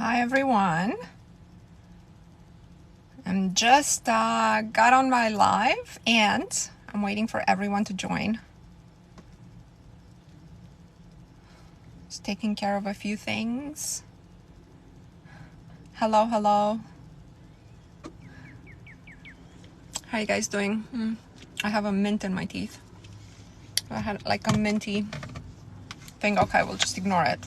Hi everyone. I'm just got on my live and I'm waiting for everyone to join. Just taking care of a few things. Hello. How you guys doing? I have a mint in my teeth. I had like a minty thing. Okay, we'll just ignore it.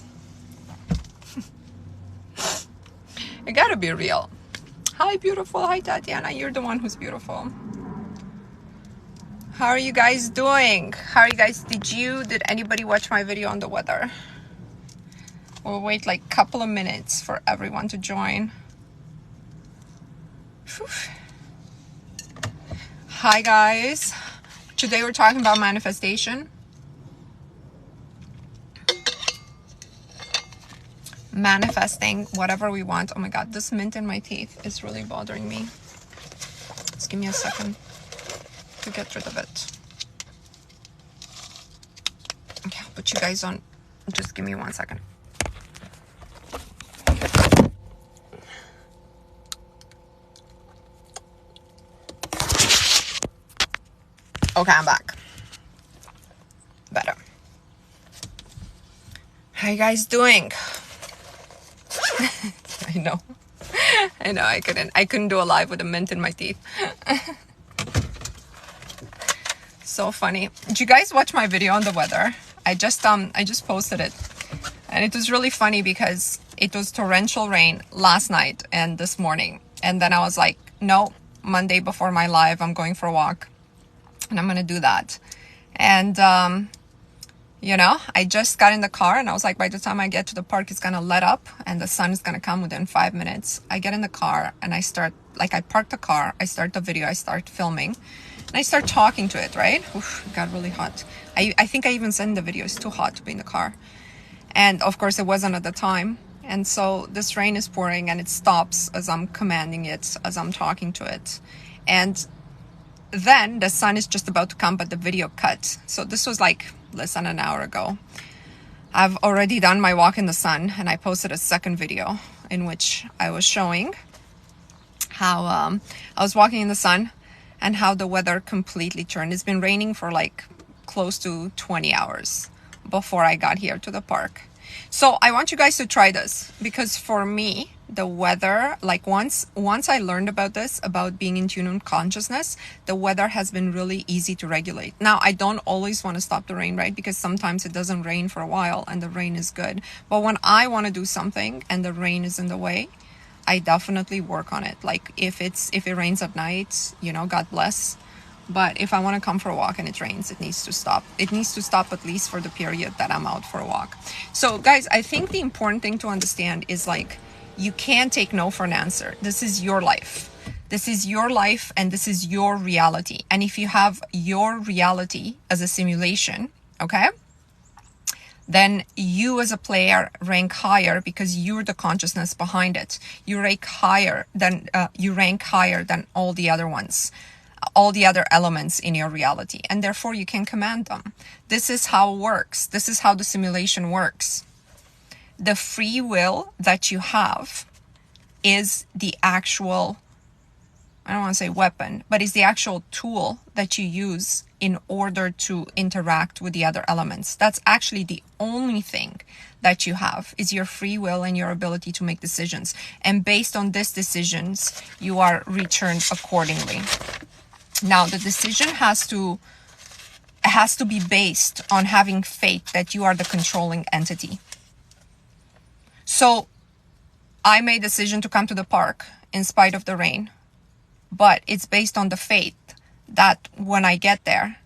It gotta be real. Hi, beautiful. Hi, Tatiana. You're the one who's beautiful. How are you guys doing? How are you guys? Did anybody watch my video on the weather? We'll wait like a couple of minutes for everyone to join. Whew. Hi, guys. Today we're talking about manifestation. Manifesting whatever we want. Oh my god, this mint in my teeth is really bothering me. Just give me a second to get rid of it. Okay, I'll put you guys on. Just give me 1 second. Okay, I'm back. Better. How you guys doing? I know I couldn't do a live with a mint in my teeth. So funny. Did you guys watch my video on the weather? I just posted it, and it was really funny because it was torrential rain last night and this morning, and then I was like, no, Monday before my live I'm going for a walk and I'm gonna do that. And you know, I just got in the car and I was like, by the time I get to the park, it's gonna let up and the sun is gonna come within 5 minutes. I get in the car and I park the car, I start the video, I start filming, and I start talking to it, right? Oof, it got really hot. I think I even said in the video, it's too hot to be in the car. And of course it wasn't at the time. And so this rain is pouring and it stops as I'm commanding it, as I'm talking to it. And then the sun is just about to come, but the video cut. So this was like less than an hour ago. I've already done my walk in the sun and I posted a second video in which I was showing how I was walking in the sun and how the weather completely turned. It's been raining for like close to 20 hours before I got here to the park. So I want you guys to try this, because for me, the weather, like once I learned about this, about being in tune with consciousness, the weather has been really easy to regulate. Now, I don't always want to stop the rain, right? Because sometimes it doesn't rain for a while and the rain is good. But when I want to do something and the rain is in the way, I definitely work on it. Like if it rains at night, you know, God bless. But if I want to come for a walk and it rains, it needs to stop. It needs to stop at least for the period that I'm out for a walk. So guys, I think the important thing to understand is like, you can't take no for an answer. This is your life. This is your life and this is your reality. And if you have your reality as a simulation, okay, then you as a player rank higher because you're the consciousness behind it. You rank higher than all the other ones, all the other elements in your reality, and therefore you can command them. This is how it works. This is how the simulation works. The free will that you have is the actual, I don't want to say weapon, but is the actual tool that you use in order to interact with the other elements. That's actually the only thing that you have, is your free will and your ability to make decisions. And based on these decisions, you are returned accordingly. Now, the decision has to be based on having faith that you are the controlling entity. So I made a decision to come to the park in spite of the rain, but it's based on the faith that when I get there,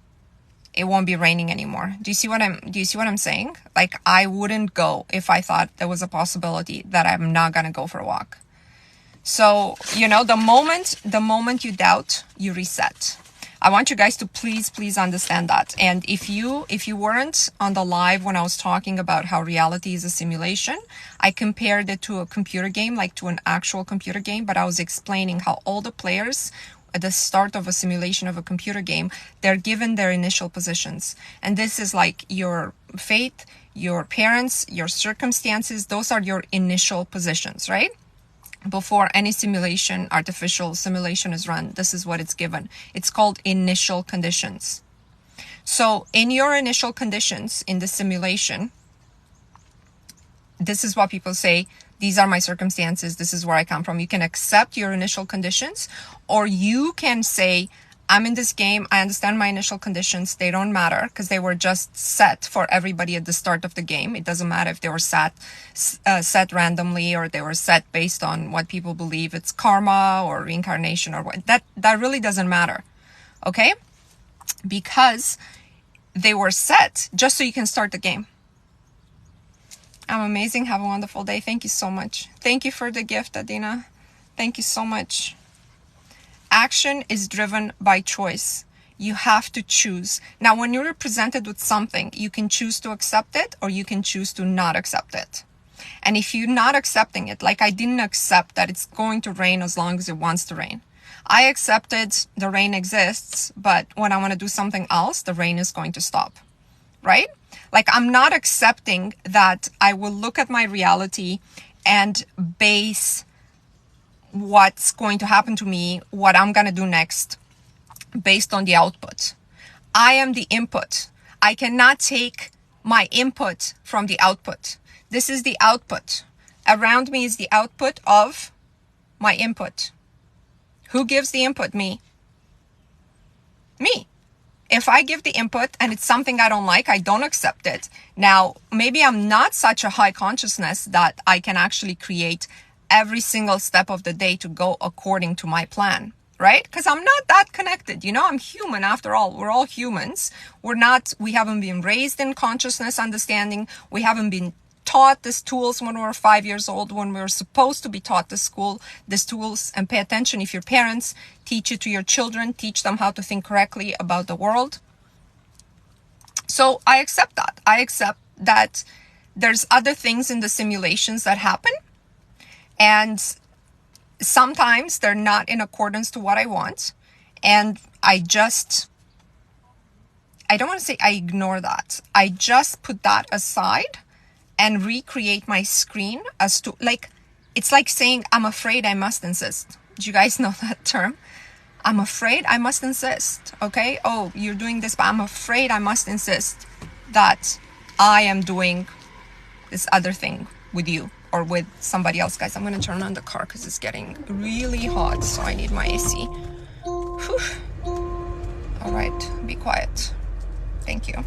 it won't be raining anymore. Do you see what I'm saying? Like, I wouldn't go if I thought there was a possibility that I'm not going to go for a walk. So, you know, the moment you doubt, you reset. I want you guys to please understand that. And if you weren't on the live when I was talking about how reality is a simulation, I compared it to a computer game, like to an actual computer game, but I was explaining how all the players at the start of a simulation of a computer game, they're given their initial positions. And this is like your faith, your parents, your circumstances, those are your initial positions, right? Before any simulation, artificial simulation is run, this is what it's given. It's called initial conditions. So in your initial conditions in the simulation, this is what people say, these are my circumstances, this is where I come from. You can accept your initial conditions, or you can say, I'm in this game, I understand my initial conditions, they don't matter because they were just set for everybody at the start of the game. It doesn't matter if they were set randomly or they were set based on what people believe it's karma or reincarnation or what. That really doesn't matter, okay? Because they were set just so you can start the game. I'm amazing. Have a wonderful day. Thank you so much. Thank you for the gift, Adina. Thank you so much. Action is driven by choice. You have to choose. Now, when you're presented with something, you can choose to accept it or you can choose to not accept it. And if you're not accepting it, like I didn't accept that it's going to rain as long as it wants to rain. I accepted the rain exists, but when I want to do something else, the rain is going to stop, right? Like I'm not accepting that I will look at my reality and base what's going to happen to me, what I'm going to do next, based on the output. I am the input. I cannot take my input from the output. This is the output. Around me is the output of my input. Who gives the input? Me. Me. If I give the input and it's something I don't like, I don't accept it. Now, maybe I'm not such a high consciousness that I can actually create every single step of the day to go according to my plan, right? Because I'm not that connected. You know, I'm human after all. We're all humans. We haven't been raised in consciousness understanding. We haven't been taught these tools when we were 5 years old, when we were supposed to be taught these tools. And pay attention. If your parents teach it to your children, teach them how to think correctly about the world. So I accept that. I accept that there's other things in the simulations that happen. And sometimes they're not in accordance to what I want. And I don't want to say I ignore that. I just put that aside and recreate my screen as to, like, it's like saying, I'm afraid I must insist. Do you guys know that term? I'm afraid I must insist. Okay. Oh, you're doing this, but I'm afraid I must insist that I am doing this other thing with you. Or with somebody else. Guys, I'm going to turn on the car because it's getting really hot, so I need my AC. Whew. All right, be quiet. Thank you.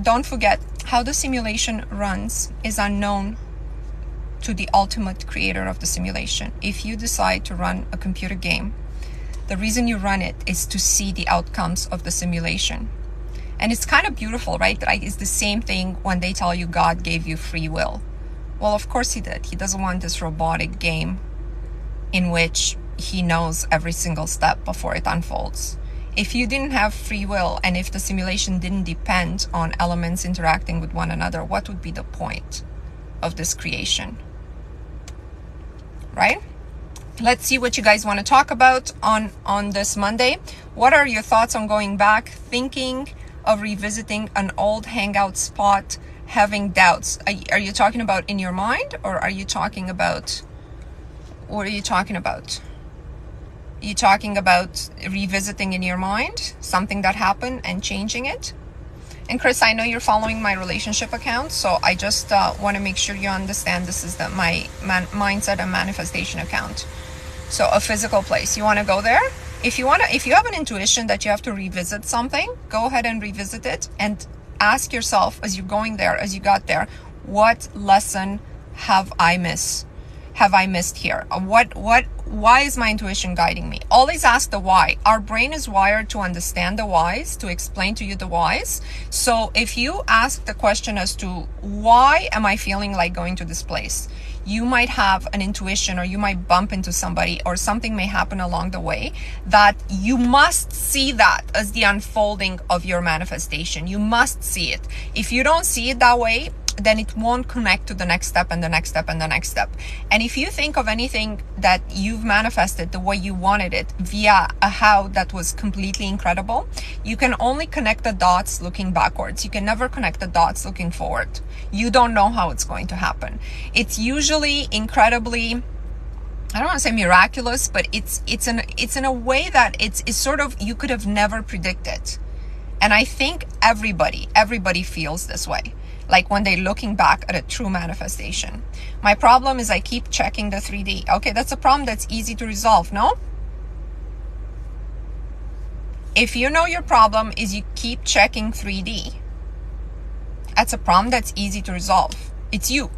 Don't forget, how the simulation runs is unknown to the ultimate creator of the simulation. If you decide to run a computer game, the reason you run it is to see the outcomes of the simulation. And it's kind of beautiful, right? Like, it's the same thing when they tell you God gave you free will. Well, of course he did. He doesn't want this robotic game in which he knows every single step before it unfolds. If you didn't have free will and if the simulation didn't depend on elements interacting with one another, what would be the point of this creation? Right? Let's see what you guys want to talk about on this Monday. What are your thoughts on going back, thinking of revisiting an old hangout spot, having doubts? Are you talking about in your mind, or are you talking about, what are you talking about? Are you talking about revisiting in your mind something that happened and changing it? And Chris, I know you're following my relationship account, so I just want to make sure you understand this is my mindset and manifestation account. So a physical place, you want to go there? If you have an intuition that you have to revisit something, go ahead and revisit it and ask yourself as you're going there, as you got there, what lesson have I missed here? Why is my intuition guiding me? Always ask the why. Our brain is wired to understand the whys, to explain to you the whys. So if you ask the question as to why am I feeling like going to this place, you might have an intuition, or you might bump into somebody, or something may happen along the way that you must see that as the unfolding of your manifestation. You must see it. If you don't see it that way, then it won't connect to the next step and the next step and the next step. And if you think of anything that you've manifested the way you wanted it via a how that was completely incredible, you can only connect the dots looking backwards. You can never connect the dots looking forward. You don't know how it's going to happen. It's usually incredibly, I don't want to say miraculous, but it's in a way that it's sort of, you could have never predicted. And I think everybody feels this way, like when they're looking back at a true manifestation. My problem is I keep checking the 3D. Okay, that's a problem that's easy to resolve, no? If you know your problem is you keep checking 3D, that's a problem that's easy to resolve. It's you.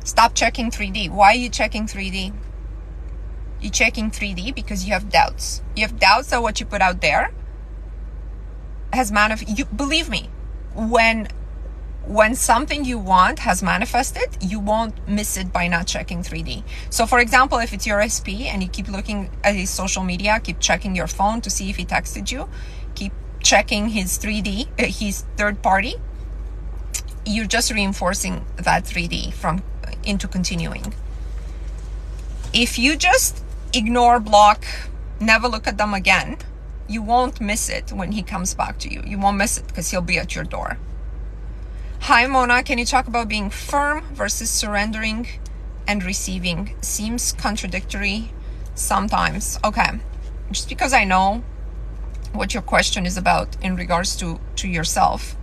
Stop checking 3D. Why are you checking 3D? You're checking 3D because you have doubts. You have doubts that what you put out there has you believe me, when something you want has manifested, you won't miss it by not checking 3D. So for example, if it's your SP and you keep looking at his social media, keep checking your phone to see if he texted you, keep checking his 3D, his third party, you're just reinforcing that 3D into continuing. If you just ignore, block, never look at them again, you won't miss it when he comes back to you. You won't miss it because he'll be at your door. Hi, Mona. Can you talk about being firm versus surrendering and receiving? Seems contradictory sometimes. Okay. Just because I know what your question is about in regards to yourself,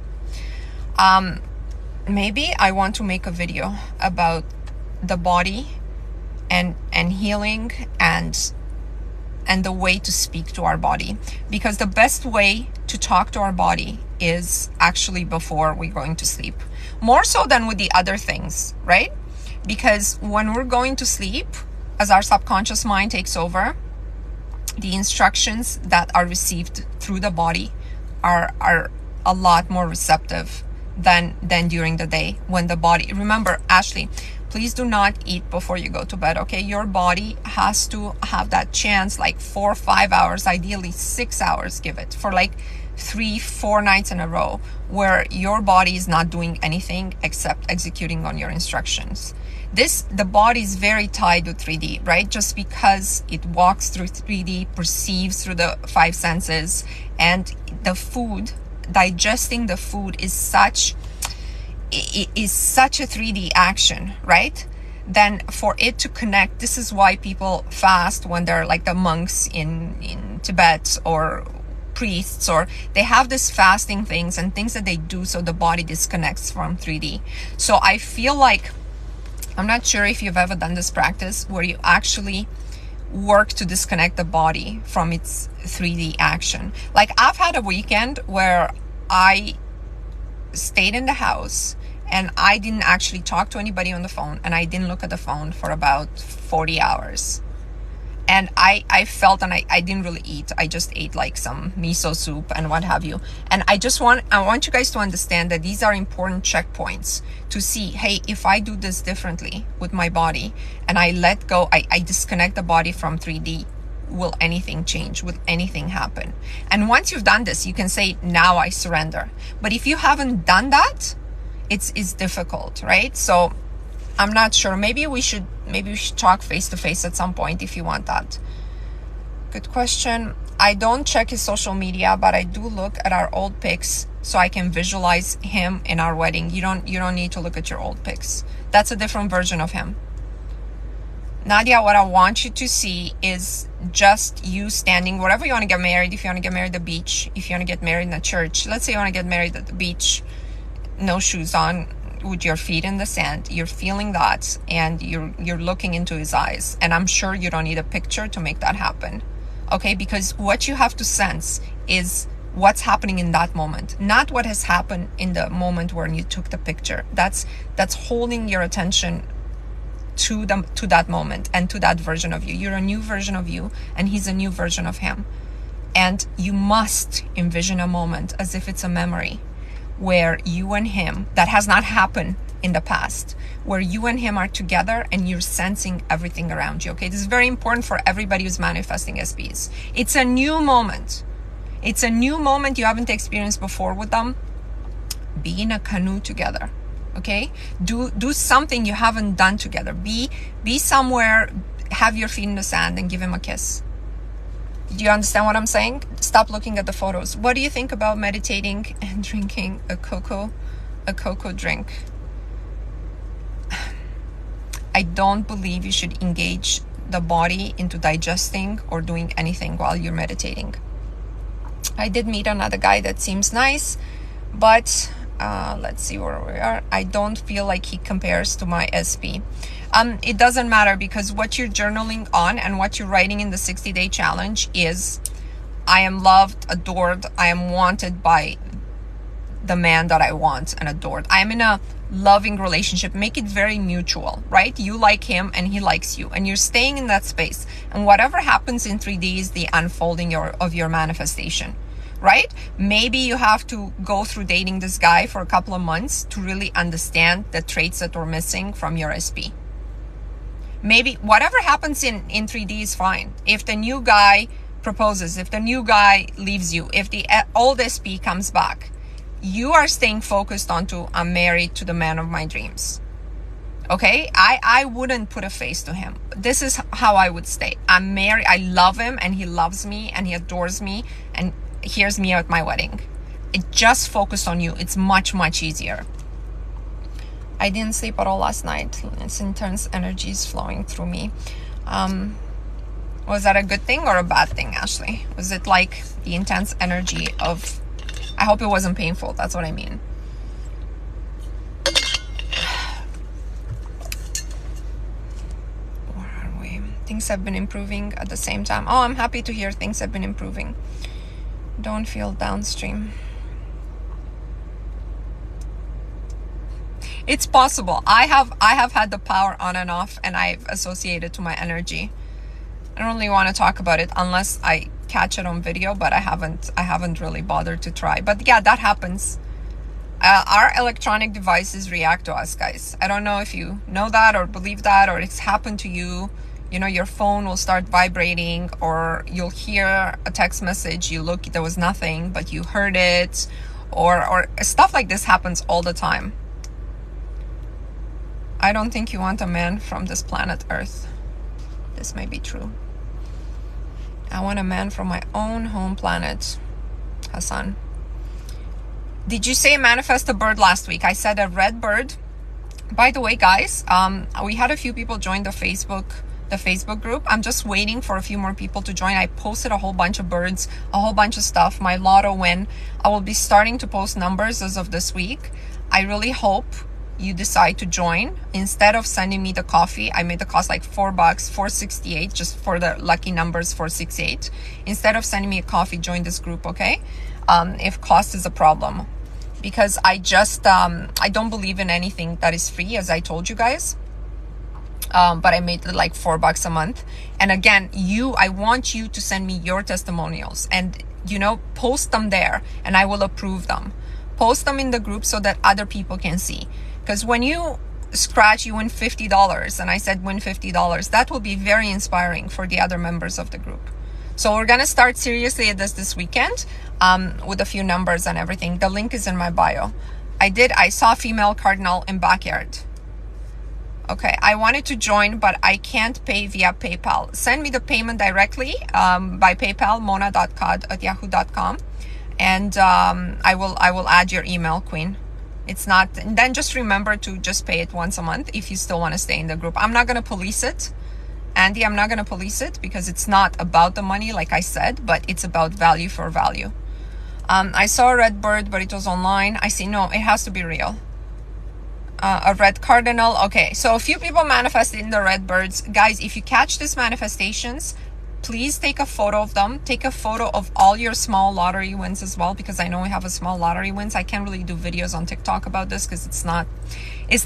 maybe I want to make a video about the body and healing and the way to speak to our body, because the best way to talk to our body is actually before we're going to sleep, more so than with the other things, right? Because when we're going to sleep, as our subconscious mind takes over, the instructions that are received through the body are a lot more receptive than during the day, when the body, remember, Ashley, please do not eat before you go to bed, okay? Your body has to have that chance, like 4 or 5 hours, ideally 6 hours, give it, for like 3-4 nights in a row, where your body is not doing anything except executing on your instructions. The body is very tied to 3D, right? Just because it walks through 3D, perceives through the 5 senses, and the food, digesting the food is such a 3D action, right? Then for it to connect, this is why people fast when they're like the monks in Tibet, or priests, or they have this fasting things and things that they do so the body disconnects from 3D. So I feel like, I'm not sure if you've ever done this practice where you actually work to disconnect the body from its 3D action. Like I've had a weekend where I stayed in the house and I didn't actually talk to anybody on the phone, and I didn't look at the phone for about 40 hours. And I felt, and I didn't really eat. I just ate like some miso soup and what have you. And I want you guys to understand that these are important checkpoints to see, hey, if I do this differently with my body and I let go, I disconnect the body from 3D, will anything change? Will anything happen? And once you've done this, you can say, now I surrender. But if you haven't done that, it's difficult, right? So I'm not sure. Maybe we should talk face to face at some point if you want that. Good question. I don't check his social media, but I do look at our old pics so I can visualize him in our wedding. You don't need to look at your old pics. That's a different version of him. Nadia, what I want you to see is just you standing wherever you want to get married. If you want to get married at the beach, if you want to get married in a church, let's say you want to get married at the beach, no shoes on, with your feet in the sand, you're feeling that, and you're looking into his eyes. And I'm sure you don't need a picture to make that happen, okay? Because what you have to sense is what's happening in that moment, not what has happened in the moment when you took the picture. That's holding your attention to that moment and to that version of you. You're a new version of you, and he's a new version of him. And you must envision a moment as if it's a memory, where you and him, that has not happened in the past, where you and him are together and you're sensing everything around you, okay? This is very important for everybody who's manifesting SPs. It's a new moment. It's a new moment you haven't experienced before with them, Be in a canoe together. Okay, do something you haven't done together. Be somewhere, have your feet in the sand, and give him a kiss. Do you understand what I'm saying? Stop looking at the photos. What do you think about meditating and drinking a cocoa drink? I don't believe you should engage the body into digesting or doing anything while you're meditating. I did meet another guy that seems nice, but let's see where we are. I don't feel like he compares to my SP. It doesn't matter, because what you're journaling on and what you're writing in the 60-day challenge is, I am loved, adored, I am wanted by the man that I want and adored. I am in a loving relationship. Make it very mutual, right? You like him and he likes you, and you're staying in that space. And whatever happens in 3D is the unfolding of your manifestation, right? Maybe you have to go through dating this guy for a couple of months to really understand the traits that were missing from your SP. Maybe whatever happens in 3D is fine. If the new guy proposes, if the new guy leaves you, if the old SP comes back, you are staying focused onto, I'm married to the man of my dreams. Okay, I wouldn't put a face to him. This is how I would stay. I'm married, I love him, and he loves me, and he adores me, and here's me at my wedding. It just focused on you. It's much, much easier. I didn't sleep at all last night. It's intense energies flowing through me. Was that a good thing or a bad thing, Ashley? Was it like the intense energy of, I hope it wasn't painful. That's what I mean. Where are we? Things have been improving at the same time. Oh, I'm happy to hear things have been improving. Don't feel downstream. It's possible. I have had the power on and off, and I've associated to my energy. I don't really want to talk about it unless I catch it on video, but I haven't really bothered to try. But yeah, that happens. Our electronic devices react to us, guys. I don't know if you know that or believe that, or it's happened to you. You know, your phone will start vibrating, or you'll hear a text message, you look, there was nothing, but you heard it, or stuff like this happens all the time. I don't think you want a man from this planet Earth. This may be true. I want a man from my own home planet, Hassan. Did you say manifest a bird last week? I said a red bird. By the way, guys, we had a few people join the Facebook group. I'm just waiting for a few more people to join. I posted a whole bunch of birds, a whole bunch of stuff, my lotto win. I will be starting to post numbers as of this week. I really hope you decide to join. Instead of sending me the coffee, I made the cost like $4, $4.68, just for the lucky numbers, $4.68. Instead of sending me a coffee, join this group, okay? If cost is a problem, because I don't believe in anything that is free, as I told you guys. But I made it like $4 a month. And again, I want you to send me your testimonials, and post them there, and I will approve them. Post them in the group so that other people can see. Because when you scratch, you win $50, and I said win $50, that will be very inspiring for the other members of the group. So we're gonna start seriously at this weekend, with a few numbers and everything. The link is in my bio. I saw female cardinal in backyard. Okay, I wanted to join, but I can't pay via PayPal. Send me the payment directly by PayPal, monakhad@yahoo.com, and I will add your email, Queen. It's not, and then just remember to just pay it once a month if you still want to stay in the group. I'm not going to police it, Andy. I'm not going to police it, because it's not about the money, like I said, but it's about value for value. I saw a red bird, but it was online. I see, no, it has to be real. A red cardinal. Okay, so a few people manifested in the red birds. Guys, if you catch these manifestations, please take a photo of them. Take a photo of all your small lottery wins as well, because I know we have a small lottery wins. I can't really do videos on TikTok about this because it's not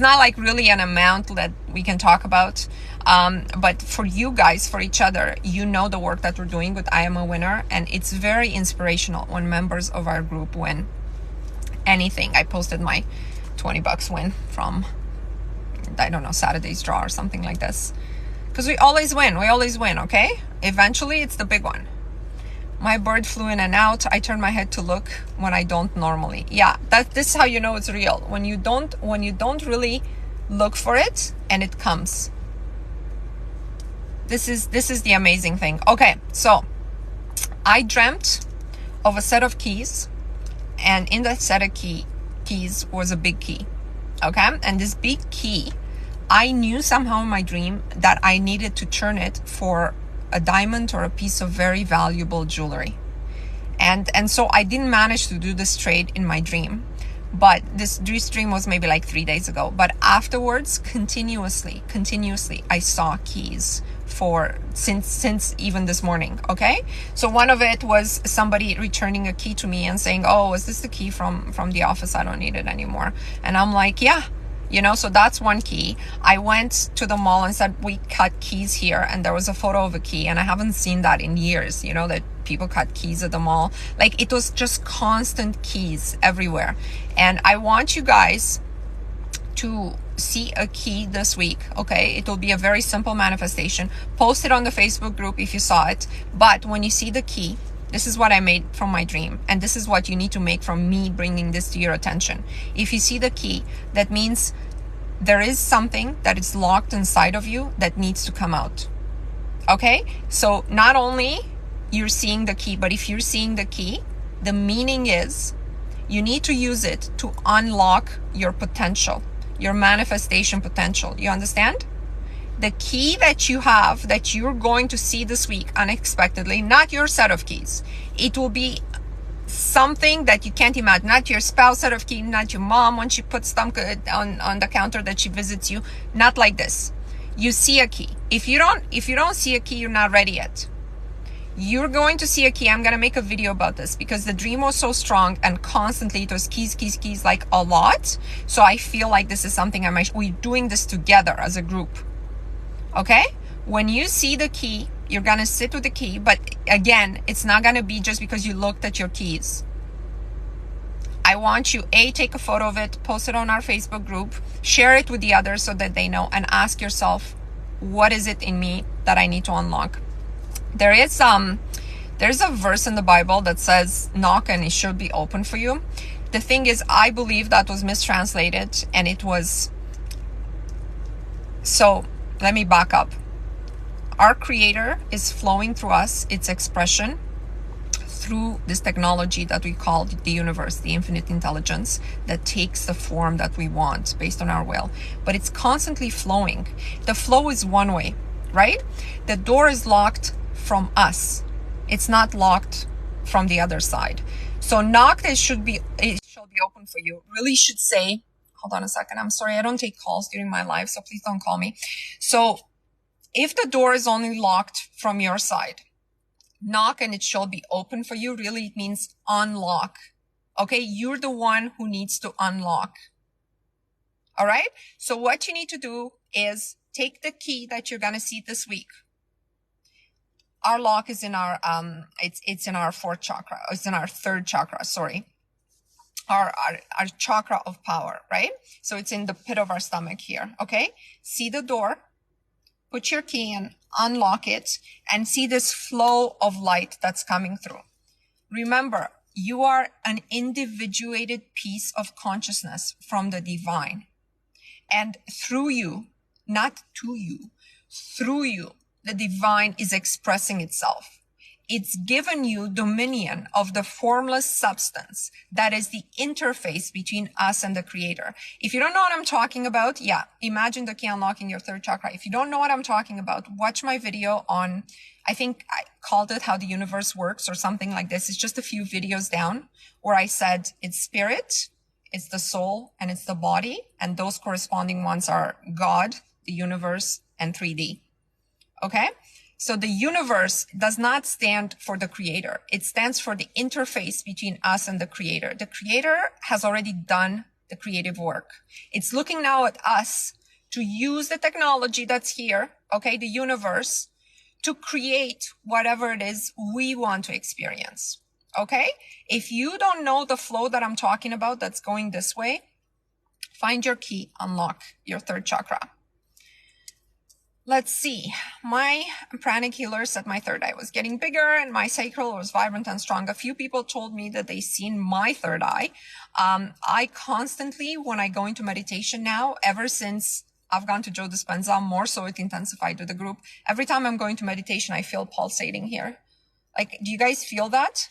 like really an amount that we can talk about. But for you guys, for each other, the work that we're doing with I Am a Winner, and it's very inspirational when members of our group win anything. I posted my $20 win from, I don't know, Saturday's draw or something like this. Because we always win, okay? Eventually, it's the big one. My bird flew in and out. I turn my head to look when I don't normally. Yeah, this is how you know it's real. When you don't really look for it and it comes. This is the amazing thing. Okay, so I dreamt of a set of keys, and in that set of keys was a big key. Okay, and this big key, I knew somehow in my dream that I needed to turn it for a diamond or a piece of very valuable jewelry. And so I didn't manage to do this trade in my dream, but this dream was maybe like 3 days ago. But afterwards, continuously, I saw keys for since even this morning. Okay, so one of it was somebody returning a key to me and saying, oh, is this the key from the office? I don't need it anymore. And I'm like, yeah. You know, so that's one key. I went to the mall and said, we cut keys here. And there was a photo of a key. And I haven't seen that in years, you know, that people cut keys at the mall. Like, it was just constant keys everywhere. And I want you guys to see a key this week. Okay, it will be a very simple manifestation. Post it on the Facebook group if you saw it. But when you see the key, this is what I made from my dream. And this is what you need to make from me bringing this to your attention. If you see the key, that means there is something that is locked inside of you that needs to come out. Okay? So not only you're seeing the key, but if you're seeing the key, the meaning is you need to use it to unlock your potential, your manifestation potential. You understand? The key that you have, that you're going to see this week unexpectedly, not your set of keys. It will be something that you can't imagine. Not your spouse set of keys, not your mom when she puts them on the counter that she visits you. Not like this. You see a key. If you don't see a key, you're not ready yet. You're going to see a key. I'm going to make a video about this because the dream was so strong and constantly it was keys, like a lot. So I feel like this is something we're doing this together as a group. Okay? When you see the key, you're going to sit with the key. But again, it's not going to be just because you looked at your keys. I want you, take a photo of it, post it on our Facebook group, share it with the others so that they know, and ask yourself, what is it in me that I need to unlock? There's a verse in the Bible that says, knock and it should be open for you. The thing is, I believe that was mistranslated, and it was, so let me back up. Our Creator is flowing through us, its expression, through this technology that we call the universe, the infinite intelligence that takes the form that we want based on our will. But it's constantly flowing. The flow is one way, right? The door is locked from us. It's not locked from the other side. So knock, it shall be open for you. Really should say, hold on a second. I'm sorry, I don't take calls during my live, so please don't call me. So if the door is only locked from your side, knock and it shall be open for you. Really, it means unlock. Okay, you're the one who needs to unlock. All right, so what you need to do is take the key that you're going to see this week. Our lock is in our, it's in our fourth chakra. It's in our third chakra, sorry. Our chakra of power, right? So it's in the pit of our stomach here, okay? See the door, put your key in, unlock it, and see this flow of light that's coming through. Remember, you are an individuated piece of consciousness from the divine. And through you, not to you, through you, the divine is expressing itself. It's given you dominion of the formless substance that is the interface between us and the Creator. If you don't know what I'm talking about, yeah, imagine the key unlocking your third chakra. If you don't know what I'm talking about, watch my video on, I think I called it How the Universe Works or something like this. It's just a few videos down where I said it's spirit, it's the soul, and it's the body. And those corresponding ones are God, the universe, and 3D. Okay? So the universe does not stand for the Creator. It stands for the interface between us and the Creator. The Creator has already done the creative work. It's looking now at us to use the technology that's here, okay, the universe, to create whatever it is we want to experience, okay? If you don't know the flow that I'm talking about that's going this way, find your key, unlock your third chakra. Let's see. My pranic healer said my third eye was getting bigger and my sacral was vibrant and strong. A few people told me that they seen my third eye. I constantly, when I go into meditation now, ever since I've gone to Joe Dispenza, more so it intensified with the group. Every time I'm going to meditation, I feel pulsating here. Like, do you guys feel that?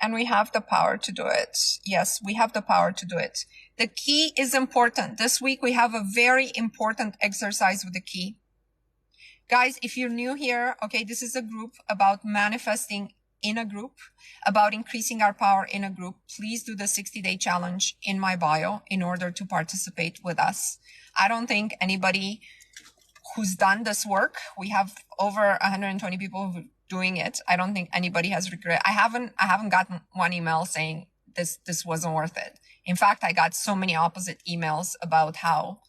And we have the power to do it. Yes, we have the power to do it. The key is important. This week, we have a very important exercise with the key. Guys, if you're new here, okay, this is a group about manifesting in a group, about increasing our power in a group. Please do the 60-day challenge in my bio in order to participate with us. I don't think anybody who's done this work, we have over 120 people who doing it. I don't think anybody has regret. I haven't gotten one email saying this wasn't worth it. In fact, I got so many opposite emails about how,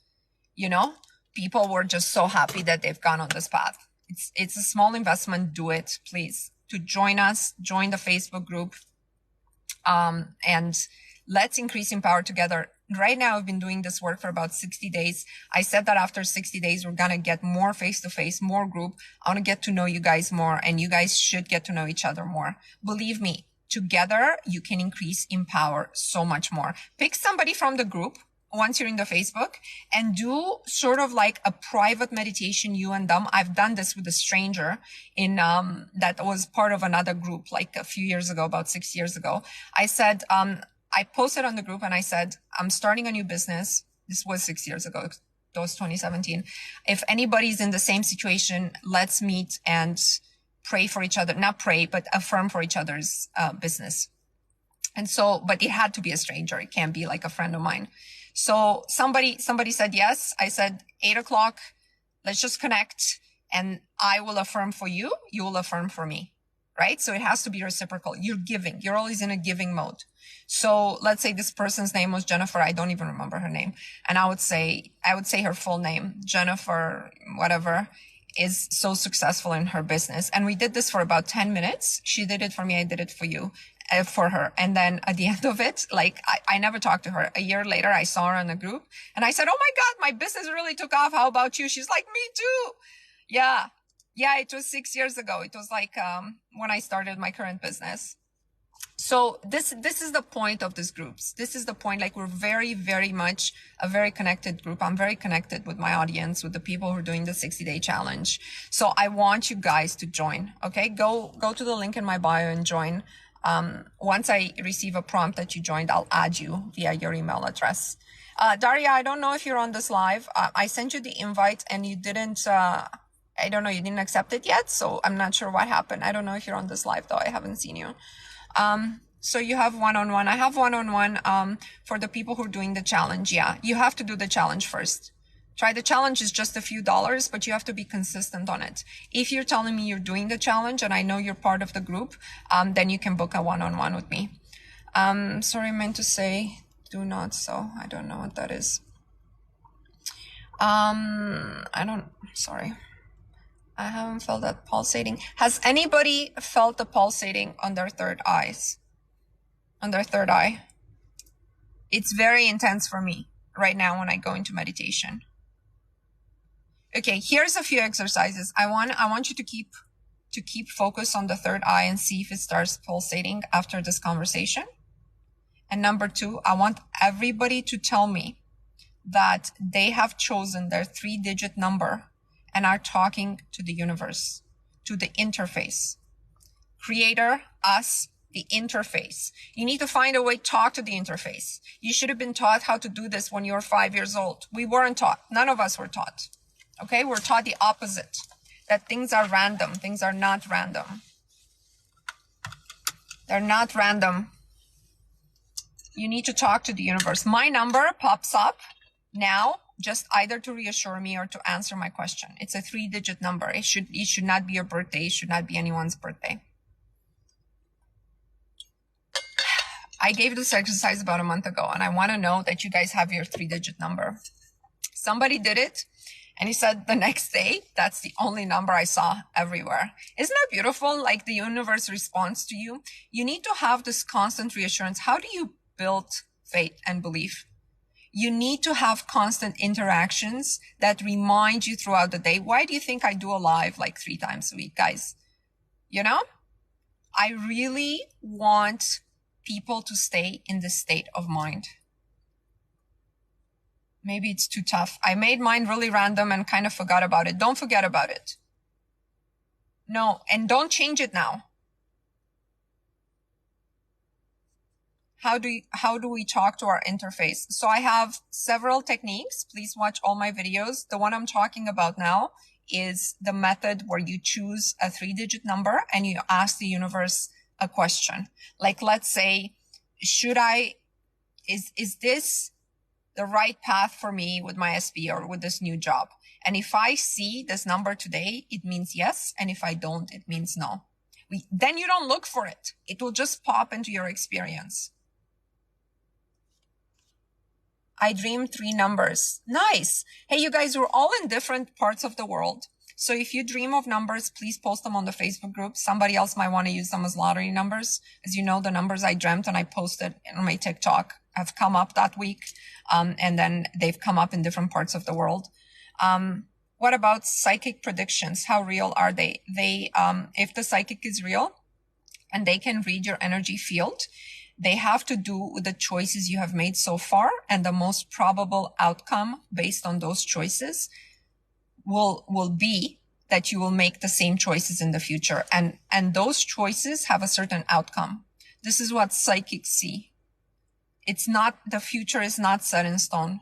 people were just so happy that they've gone on this path. It's a small investment. Do it, please. To join us, join the Facebook group, and let's increase in power together. Right now, I've been doing this work for about 60 days. I said that after 60 days, we're going to get more face-to-face, more group. I want to get to know you guys more, and you guys should get to know each other more. Believe me, together, you can increase in power so much more. Pick somebody from the group once you're in the Facebook and do sort of like a private meditation, you and them. I've done this with a stranger in, that was part of another group like a few years ago, about 6 years ago. I said, I posted on the group and I said, I'm starting a new business. This was 6 years ago. That was 2017. If anybody's in the same situation, let's meet and pray for each other. Not pray, but affirm for each other's business. And so, but it had to be a stranger. It can't be like a friend of mine. So somebody said yes. I said 8:00. Let's just connect and I will affirm for you. You will affirm for me. Right? So it has to be reciprocal. You're giving. You're always in a giving mode. So let's say this person's name was Jennifer. I don't even remember her name. And I would say her full name, Jennifer, whatever, is so successful in her business. And we did this for about 10 minutes. She did it for me. I did it for her. And then at the end of it, like I never talked to her. A year later, I saw her in the group and I said, "Oh my God, my business really took off. How about you?" She's like, "Me too." Yeah. Yeah. It was 6 years ago. It was like, when I started my current business. So this is the point of these groups. This is the point. Like we're very, very much a very connected group. I'm very connected with my audience, with the people who are doing the 60-day challenge. So I want you guys to join. Okay. Go to the link in my bio and join. Once I receive a prompt that you joined, I'll add you via your email address. Daria, I don't know if you're on this live. I sent you the invite and you didn't, I don't know, you didn't accept it yet. So I'm not sure what happened. I don't know if you're on this live though. I haven't seen you. So you have one-on-one. I have one-on-one, for the people who are doing the challenge. Yeah, you have to do the challenge first. Try the challenge is just a few dollars, but you have to be consistent on it. If you're telling me you're doing the challenge and I know you're part of the group, then you can book a one-on-one with me. Sorry, I meant to say do not. So I don't know what that is. Sorry. I haven't felt that pulsating. Has anybody felt the pulsating on their third eyes? On their third eye? It's very intense for me right now when I go into meditation. Okay, here's a few exercises. I want you to keep focus on the third eye and see if it starts pulsating after this conversation. And number 2, I want everybody to tell me that they have chosen their 3-digit number and are talking to the universe, to the interface. Creator, us, the interface. You need to find a way to talk to the interface. You should have been taught how to do this when you were 5 years old. We weren't taught. None of us were taught. Okay? We're taught the opposite, that things are random. Things are not random. They're not random. You need to talk to the universe. My number pops up now, just either to reassure me or to answer my question. It's a 3-digit number. It should not be your birthday. It should not be anyone's birthday. I gave this exercise about a month ago, and I want to know that you guys have your 3-digit number. Somebody did it, and he said the next day, that's the only number I saw everywhere. Isn't that beautiful? Like the universe responds to you. You need to have this constant reassurance. How do you build faith and belief? You need to have constant interactions that remind you throughout the day. Why do you think I do a live like 3 times a week, guys? You know, I really want people to stay in this state of mind. Maybe it's too tough. I made mine really random and kind of forgot about it. Don't forget about it. No, and don't change it now. How do we talk to our interface? So I have several techniques. Please watch all my videos. The one I'm talking about now is the method where you choose a 3-digit number and you ask the universe a question. Like, let's say, is this the right path for me with my SB or with this new job? And if I see this number today, it means yes. And if I don't, it means no. Then you don't look for it. It will just pop into your experience. I dreamed 3 numbers. Nice. Hey, you guys, we're all in different parts of the world. So if you dream of numbers, please post them on the Facebook group. Somebody else might want to use them as lottery numbers. As you know, the numbers I dreamt and I posted on my TikTok have come up that week. And then they've come up in different parts of the world. What about psychic predictions? How real are they? If the psychic is real and they can read your energy field, they have to do with the choices you have made so far, and the most probable outcome based on those choices will be that you will make the same choices in the future. And those choices have a certain outcome. This is what psychics see. The future is not set in stone,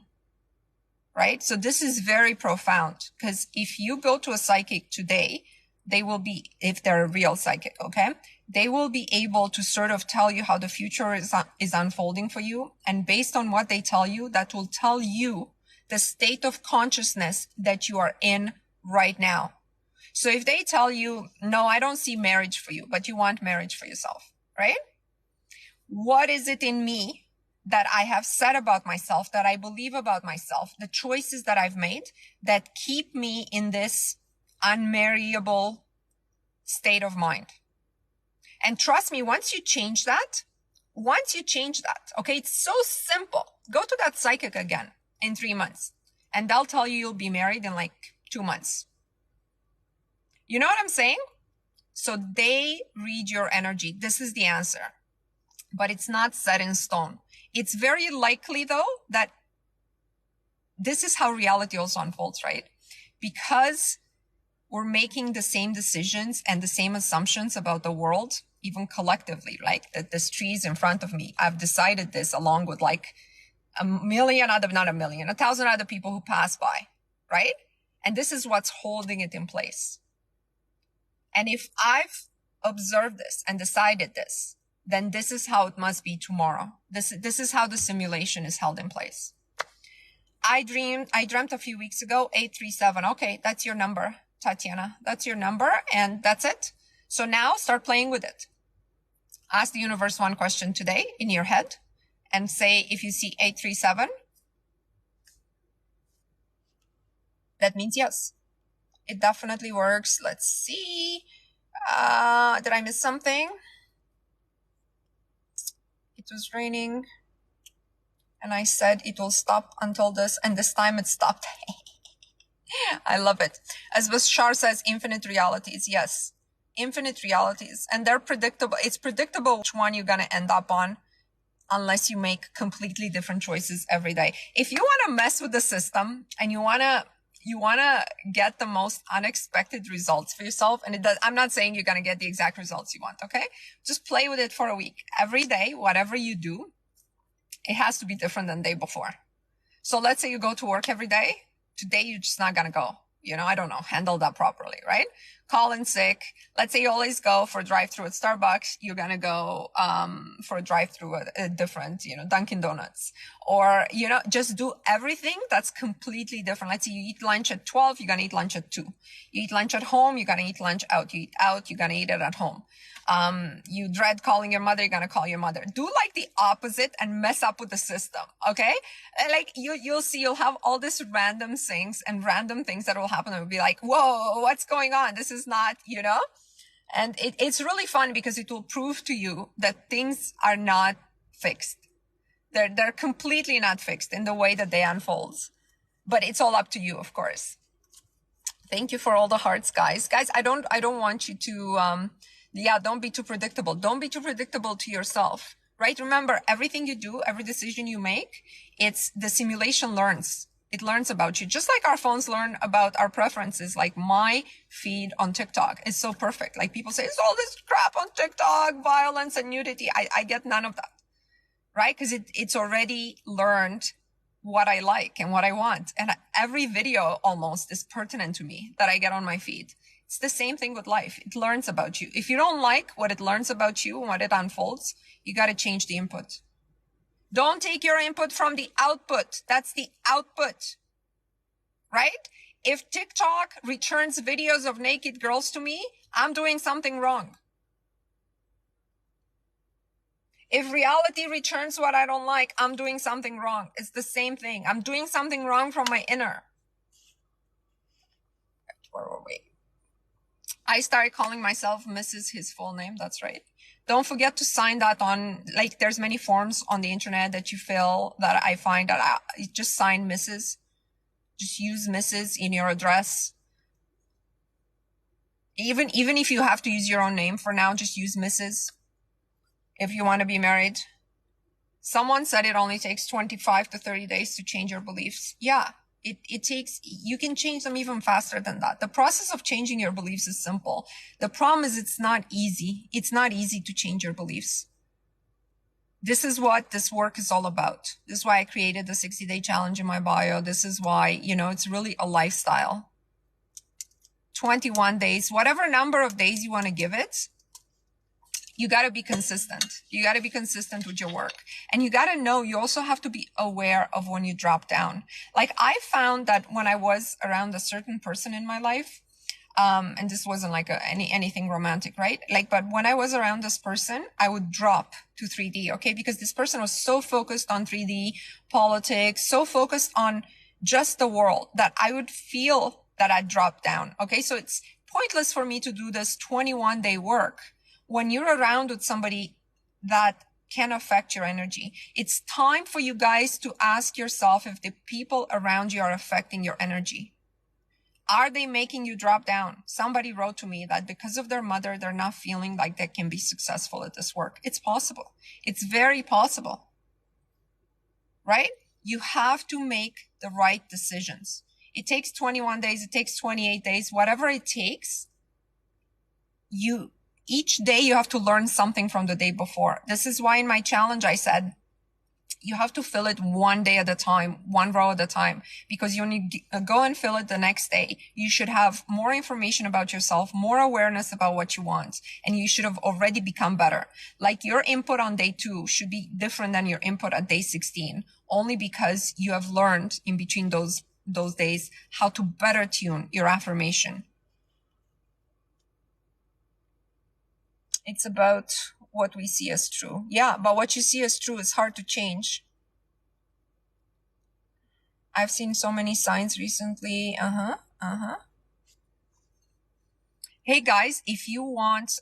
right? So this is very profound, because if you go to a psychic today, they will be, if they're a real psychic, okay, they will be able to sort of tell you how the future is unfolding for you. And based on what they tell you, that will tell you the state of consciousness that you are in right now. So if they tell you, no, I don't see marriage for you, but you want marriage for yourself, right? What is it in me that I have said about myself, that I believe about myself, the choices that I've made that keep me in this unmarriable state of mind? And trust me, once you change that, okay, it's so simple. Go to that psychic again in 3 months and they'll tell you you'll be married in like 2 months. You know what I'm saying? So they read your energy. This is the answer, but it's not set in stone. It's very likely though that this is how reality also unfolds, right? Because we're making the same decisions and the same assumptions about the world, even collectively, like that this tree is in front of me. I've decided this along with like 1,000 other people who pass by, right? And this is what's holding it in place. And if I've observed this and decided this, then this is how it must be tomorrow. This is how the simulation is held in place. I dreamt a few weeks ago, 837. Okay, that's your number, Tatiana. That's your number, and that's it. So now start playing with it. Ask the universe one question today in your head and say, if you see 837, that means yes. It definitely works. Let's see. Did I miss something? It was raining and I said it will stop until this, and this time it stopped. I love it. As Bashar says, infinite realities. Yes, infinite realities, and they're predictable. It's predictable which one you're going to end up on unless you make completely different choices every day. If you want to mess with the system and you want to get the most unexpected results for yourself, and I'm not saying you're going to get the exact results you want, okay? Just play with it for a week. Every day, whatever you do, it has to be different than the day before. So let's say you go to work every day. Today, you're just not going to go. I don't know, handle that properly, right? Call in sick. Let's say you always go for a drive-through at Starbucks. You're going to go, for a drive-through at a different, Dunkin' Donuts, or, just do everything that's completely different. Let's say you eat lunch at 12. You're going to eat lunch at 2. You eat lunch at home. You're going to eat lunch out. You eat out. You're going to eat it at home. You dread calling your mother. You're going to call your mother. Do like the opposite and mess up with the system. Okay. And like you'll see, you'll have all these random things that will happen. It will be like, whoa, what's going on? This is not, and it's really fun because it will prove to you that things are not fixed. They're completely not fixed in the way that they unfold. But it's all up to you, of course. Thank you for all the hearts, guys. Guys, I don't want you to, don't be too predictable. Don't be too predictable to yourself, right? Remember, everything you do, every decision you make, it's the simulation learns. It learns about you, just like our phones learn about our preferences. Like my feed on TikTok is so perfect. Like people say, it's all this crap on TikTok, violence and nudity. I get none of that, right? Because it's already learned what I like and what I want. And every video almost is pertinent to me that I get on my feed. It's the same thing with life. It learns about you. If you don't like what it learns about you and what it unfolds, you got to change the input. Don't take your input from the output. That's the output, right? If TikTok returns videos of naked girls to me, I'm doing something wrong. If reality returns what I don't like, I'm doing something wrong. It's the same thing. I'm doing something wrong from my inner. Where were we? I started calling myself Mrs. his full name. That's right. Don't forget to sign that on, like there's many forms on the internet that you fill that I find that just sign Mrs. Just use Mrs. in your address. Even if you have to use your own name for now, just use Mrs. if you want to be married. Someone said it only takes 25 to 30 days to change your beliefs. Yeah, it takes, you can change them even faster than that. The process of changing your beliefs is simple. The problem is it's not easy. It's not easy to change your beliefs. This is what this work is all about. This is why I created the 60-day challenge in my bio. This is why, it's really a lifestyle. 21 days, whatever number of days you want to give it, you got to be consistent. You got to be consistent with your work. And you got to know, you also have to be aware of when you drop down. Like I found that when I was around a certain person in my life, and this wasn't like anything romantic, right? But when I was around this person, I would drop to 3D, okay? Because this person was so focused on 3D politics, so focused on just the world that I would feel that I'd drop down, okay? So it's pointless for me to do this 21-day work when you're around with somebody that can affect your energy. It's time for you guys to ask yourself if the people around you are affecting your energy. Are they making you drop down? Somebody wrote to me that because of their mother, they're not feeling like they can be successful at this work. It's possible. It's very possible, right? You have to make the right decisions. It takes 21 days. It takes 28 days, whatever it takes. Each day you have to learn something from the day before. This is why in my challenge, I said, you have to fill it one day at a time, one row at a time, because when you go and fill it the next day, you should have more information about yourself, more awareness about what you want, and you should have already become better. Like your input on day 2 should be different than your input at day 16, only because you have learned in between those days how to better tune your affirmation. It's about what we see as true. Yeah, but what you see as true is hard to change. I've seen so many signs recently. Hey guys, if you want,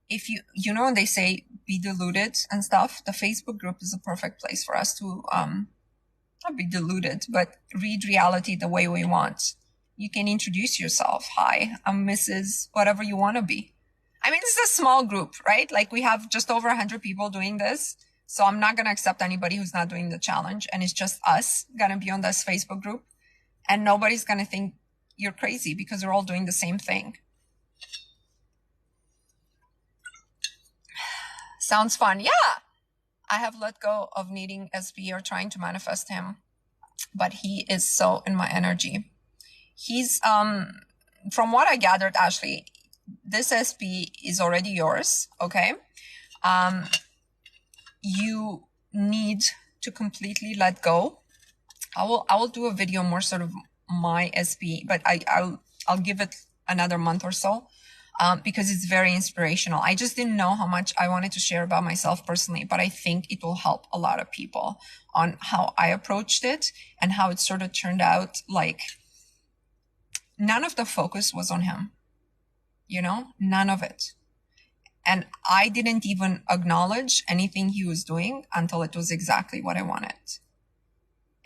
if when they say be deluded and stuff, the Facebook group is a perfect place for us to, not be deluded, but read reality the way we want. You can introduce yourself. Hi, I'm Mrs. whatever you want to be. I mean, this is a small group, right? Like we have just over 100 people doing this. So I'm not going to accept anybody who's not doing the challenge. And it's just us going to be on this Facebook group. And nobody's going to think you're crazy because we're all doing the same thing. Sounds fun. Yeah. I have let go of needing SP or trying to manifest him. But he is so in my energy. He's, from what I gathered, Ashley, this SP is already yours, okay? You need to completely let go. I will do a video more sort of my SP, but I'll give it another month or so, because it's very inspirational. I just didn't know how much I wanted to share about myself personally, but I think it will help a lot of people on how I approached it and how it sort of turned out. Like none of the focus was on him. None of it. And I didn't even acknowledge anything he was doing until it was exactly what I wanted.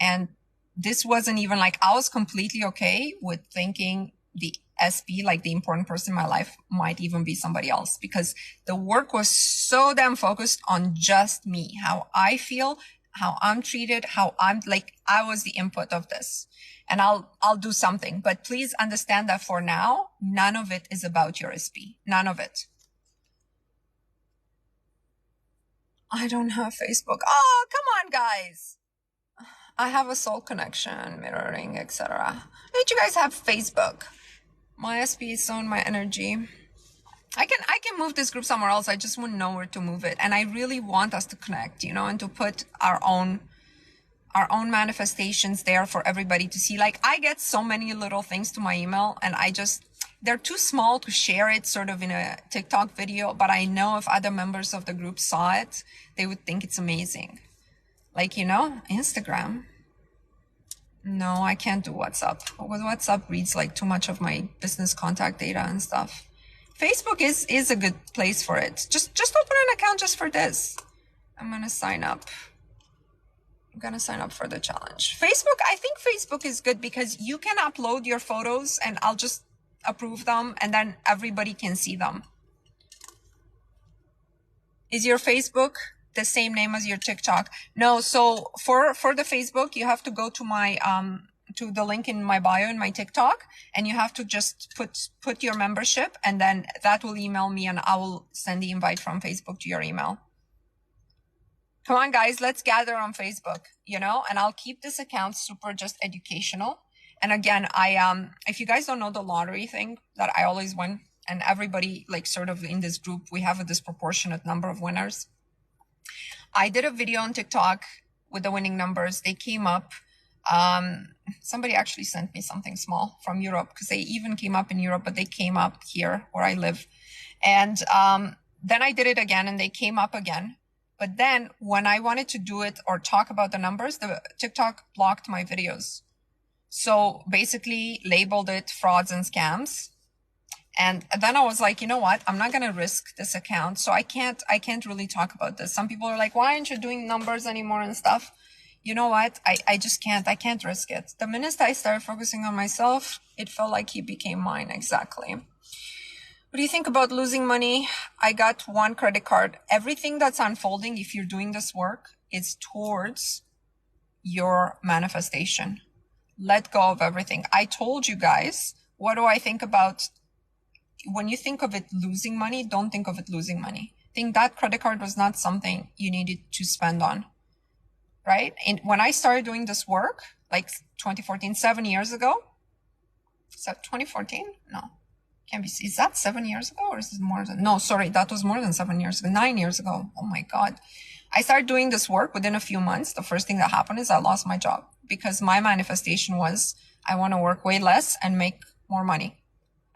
And this wasn't even like, I was completely okay with thinking the SP, like the important person in my life, might even be somebody else, because the work was so damn focused on just me, how I feel, how I'm treated, how I'm like, I was the input of this. And I'll do something, but please understand that for now, none of it is about your SP. None of it. I don't have Facebook. Oh, come on, guys. I have a soul connection, mirroring, etc. Did you guys have Facebook? My SP is so in my energy. I can move this group somewhere else. I just wouldn't know where to move it. And I really want us to connect, you know, and to put our own manifestations there for everybody to see. Like, I get so many little things to my email, and they're too small to share it sort of in a TikTok video, but I know if other members of the group saw it, they would think it's amazing. Like, you know, Instagram. No, I can't do WhatsApp. WhatsApp reads like too much of my business contact data and stuff. Facebook is a good place for it. Just open an account just for this. I'm going to sign up. I'm going to sign up for the challenge. Facebook, I think Facebook is good because you can upload your photos and I'll just approve them and then everybody can see them. Is your Facebook the same name as your TikTok? No. So for the Facebook, you have to go to my, to the link in my bio in my TikTok, and you have to just put your membership, and then that will email me and I will send the invite from Facebook to your email. Come on, guys, let's gather on Facebook, you know, and I'll keep this account super just educational. And again, if you guys don't know the lottery thing that I always win, and everybody like sort of in this group, we have a disproportionate number of winners. I did a video on TikTok with the winning numbers. They came up. Somebody actually sent me something small from Europe, because they even came up in Europe, but they came up here where I live. And then I did it again and they came up again. But then when I wanted to do it or talk about the numbers, the TikTok blocked my videos. So basically labeled it frauds and scams. And then I was like, you know what? I'm not going to risk this account. So I can't really talk about this. Some people are like, why aren't you doing numbers anymore and stuff? You know what? I just can't. I can't risk it. The minute I started focusing on myself, it felt like he became mine. Exactly. What do you think about losing money? I got one credit card. Everything that's unfolding, if you're doing this work, is towards your manifestation. Let go of everything. I told you guys, what do I think about when you think of it losing money? Don't think of it losing money. Think that credit card was not something you needed to spend on, right? And when I started doing this work, like 2014, 7 years ago, is that 2014? No, can't be. Is that 7 years ago or is it more than, no, sorry, that was more than 7 years ago, 9 years ago. Oh my God. I started doing this work within a few months. The first thing that happened is I lost my job because my manifestation was I want to work way less and make more money.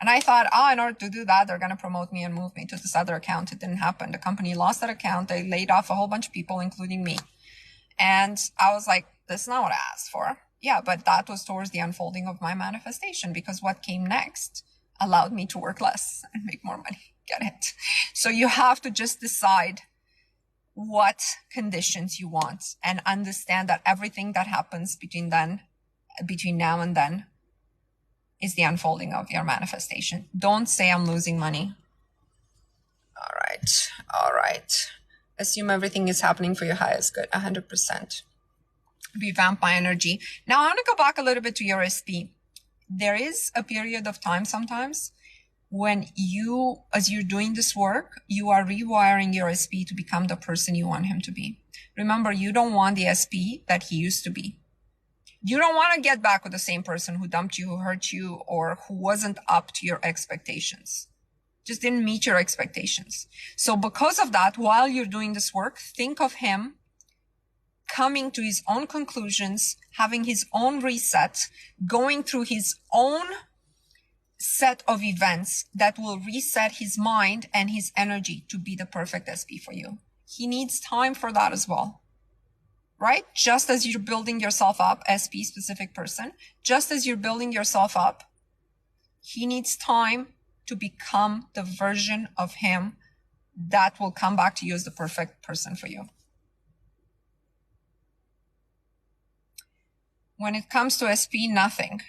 And I thought, in order to do that, they're going to promote me and move me to this other account. It didn't happen. The company lost that account. They laid off a whole bunch of people, including me. And I was like, this is not what I asked for. Yeah, but that was towards the unfolding of my manifestation, because what came next allowed me to work less and make more money. Get it? So you have to just decide what conditions you want and understand that everything that happens between now and then is the unfolding of your manifestation. Don't say I'm losing money. All right. Assume everything is happening for your highest good. 100%. Revamp my energy. Now I want to go back a little bit to your SP. There is a period of time sometimes when as you're doing this work, you are rewiring your SP to become the person you want him to be. Remember, you don't want the SP that he used to be. You don't want to get back with the same person who dumped you, who hurt you, or who wasn't up to your expectations. Just didn't meet your expectations. So because of that, while you're doing this work, think of him coming to his own conclusions, having his own reset, going through his own set of events that will reset his mind and his energy to be the perfect SP for you. He needs time for that as well. Right? Just as you're building yourself up, SP specific person, just as you're building yourself up, he needs time to become the version of him that will come back to you as the perfect person for you. When it comes to SP, nothing.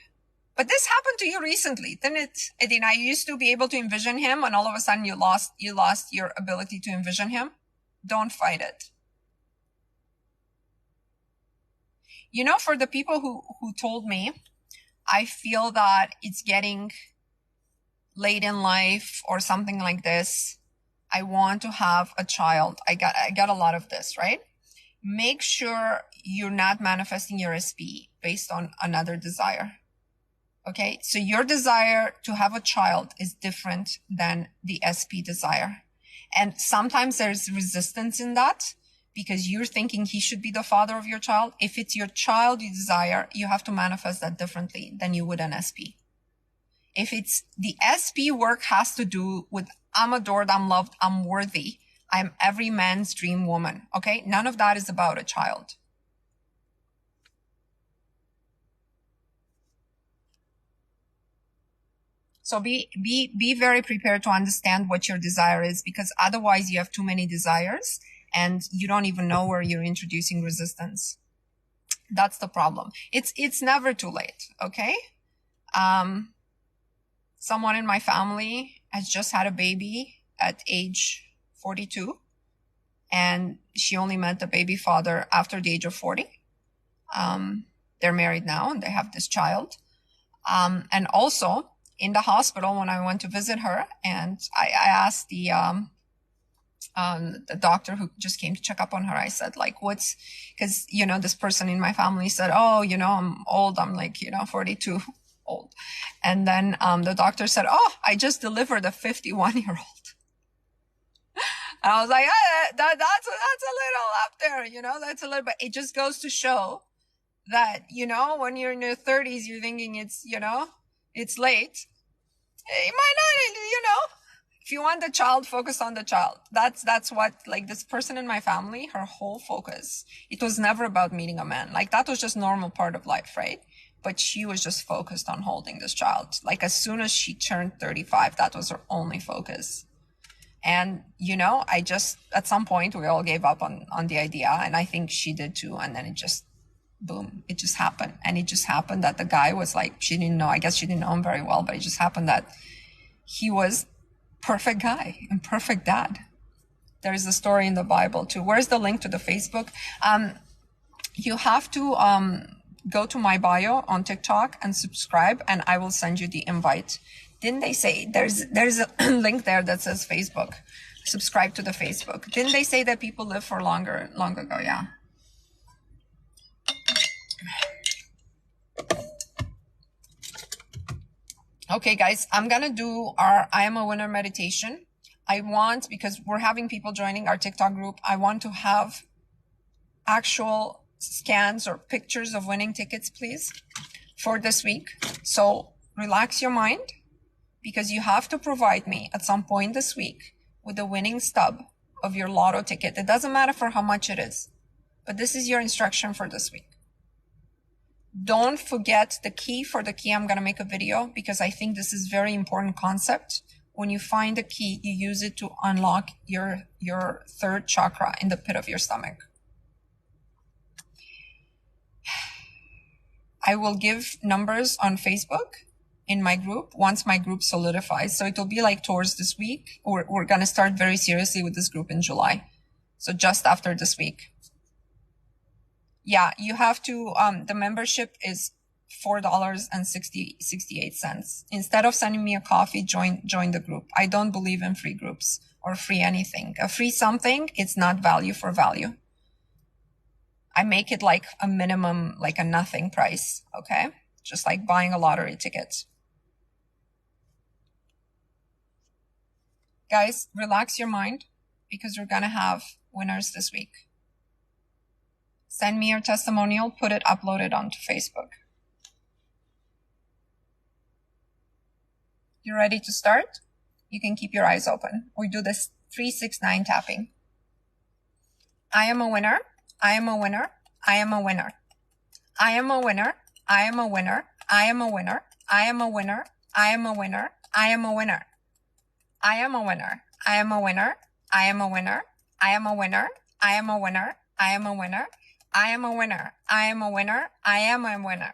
But this happened to you recently, didn't it? Edina, you used to be able to envision him, and all of a sudden you lost your ability to envision him. Don't fight it. You know, for the people who told me, I feel that it's getting late in life or something like this, I want to have a child. I got a lot of this, right? Make sure you're not manifesting your SP based on another desire. Okay, so your desire to have a child is different than the SP desire. And sometimes there's resistance in that because you're thinking he should be the father of your child. If it's your child you desire, you have to manifest that differently than you would an SP. If it's the SP work has to do with I'm adored, I'm loved, I'm worthy, I'm every man's dream woman. Okay, none of that is about a child. So be very prepared to understand what your desire is, because otherwise you have too many desires and you don't even know where you're introducing resistance. That's the problem. It's never too late. Okay. Someone in my family has just had a baby at age 42, and she only met the baby father after the age of 40. They're married now and they have this child. And also in the hospital when I went to visit her, and I asked the doctor who just came to check up on her, I said, like, because, you know, this person in my family said, oh, you know, I'm old. I'm like, you know, 42 old. And then the doctor said, oh, I just delivered a 51-year-old. And I was like, that's a little up there, you know, that's a little, but it just goes to show that, you know, when you're in your 30s, you're thinking it's, you know, it's late. You might not, you know, if you want the child, focus on the child. That's what, like, this person in my family, her whole focus, it was never about meeting a man. Like, that was just normal part of life, right? But she was just focused on holding this child. Like, as soon as she turned 35, that was her only focus. And, you know, at some point, we all gave up on the idea. And I think she did too. And then it just, boom, it just happened. And it just happened that the guy was like, she didn't know, I guess she didn't know him very well, but it just happened that he was perfect guy and perfect dad. There's a story in the Bible too. Where's the link to the Facebook? You have to, go to my bio on TikTok and subscribe, and I will send you the invite. Didn't they say there's a link there that says Facebook? Subscribe to the Facebook. Didn't they say that people live for long ago? Yeah. Okay, guys, I'm going to do our I Am a Winner meditation. Because we're having people joining our TikTok group, I want to have actual scans or pictures of winning tickets, please, for this week. So relax your mind, because you have to provide me at some point this week with the winning stub of your lotto ticket. It doesn't matter for how much it is, but this is your instruction for this week. Don't forget the key. For the key, I'm going to make a video, because I think this is very important concept. When you find a key, you use it to unlock your third chakra in the pit of your stomach. I will give numbers on Facebook in my group once my group solidifies. So it'll be like towards this week. We're going to start very seriously with this group in July. So just after this week. Yeah, you have to, the membership is $4.68. Instead of sending me a coffee, join the group. I don't believe in free groups or free anything. A free something, it's not value for value. I make it like a minimum, like a nothing price. Okay. Just like buying a lottery ticket. Guys, relax your mind, because we're going to have winners this week. Send me your testimonial, upload it onto Facebook. You ready to start? You can keep your eyes open. We do this 369 tapping. I am a winner. I am a winner. I am a winner. I am a winner. I am a winner. I am a winner. I am a winner. I am a winner. I am a winner. I am a winner. I am a winner. I am a winner. I am a winner. I am a winner. I am a winner. I am a winner. I am a winner. I am a winner.